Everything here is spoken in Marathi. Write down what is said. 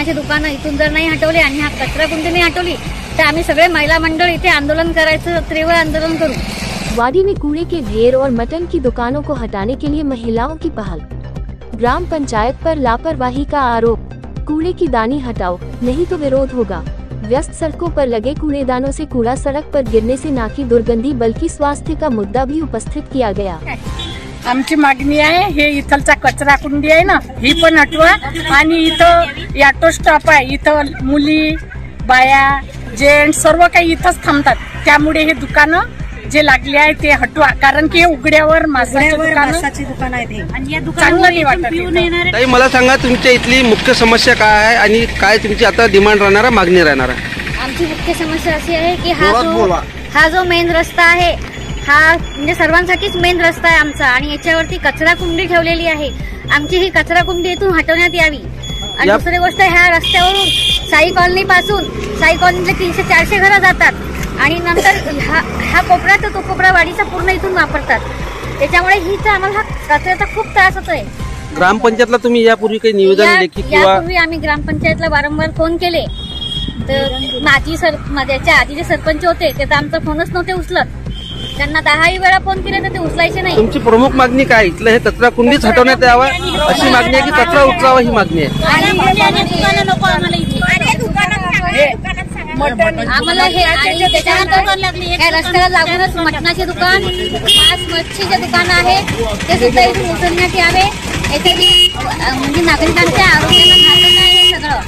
मटणाची दुकानं इथून जर नाही हटवली आणि हा कचरा कुंडी नहीं हटवली तर आम्ही सगळे महिला मंडळ इथे आंदोलन करायचं, तीव्र आंदोलन करू। वाडी में कूड़े के ढेर और मटन की दुकानों को हटाने के लिए महिलाओं की पहल। ग्राम पंचायत पर लापरवाही का आरोप। कूड़े की दानी हटाओ नहीं तो विरोध होगा। व्यस्त सड़कों पर लगे कूड़ेदानों से कूड़ा सड़क पर गिरने से ना की दुर्गंधी बल्कि स्वास्थ्य का मुद्दा भी उपस्थित किया गया। आमची मागणी आहे, हे इथलचा कचरा कुंडी आहे ना, ही पण हटवा आणि इथं ऑटो स्टॉप आहे, इथं मुली बाया जेंट्स सर्व काही इथंच थांबतात, त्यामुळे हे दुकानं जे लागले आहे ते हटवा, कारण की उघड्यावर मासाची दुकान आहे आणि या दुकानावर नाही वाटत। ताई मला सांगा तुमच्या इथली मुख्य समस्या काय आहे आणि काय तुमची आता डिमांड राहणार, मागणी राहणार? आमची मुख्य समस्या अशी आहे की हा जो मेन रस्ता आहे हा म्हणजे सर्वांसाठीच मेन रस्ता आहे आमचा आणि याच्यावरती कचरा कुंडी ठेवलेली आहे। आमची ही कचरा कुंडी इथून हटवण्यात यावी। आणि दुसरी गोष्ट, ह्या रस्त्यावरून साई कॉलनी पासून साई कॉलनीतले 300-400 घरं जातात आणि नंतर हा कोपरा तर तो कोपरा वाडीचा पूर्ण इथून वापरतात, त्याच्यामुळे हिचा आम्हाला कचऱ्याचा खूप त्रास होतोय। ग्रामपंचायतला तुम्ही यापूर्वी काही निवेदन लेखी किंवा यापूर्वी आम्ही ग्रामपंचायतला वारंवार फोन केले, तर माझ्या आधीचे सरपंच होते ते तर आमचा फोनच नव्हते उचलत, त्यांना 10 वेळा फोन केले तर ते उचलायचे नाही। तुमची प्रमुख मागणी काय? इथलं हे कचरा कुंडीच हटवण्यात यावा अशी मागणी आहे की कचरा उचलावा ही मागणी आहे? आम्हाला हे त्याच्यानंतर रस्त्याला लागूनच मटणाचे दुकान, मांस मच्छीचे दुकान आहे ते सुद्धा इथून उचलण्यात यावे। याच्याने म्हणजे नागरिकांच्या आरोग्याला घातक आहे हे सगळं।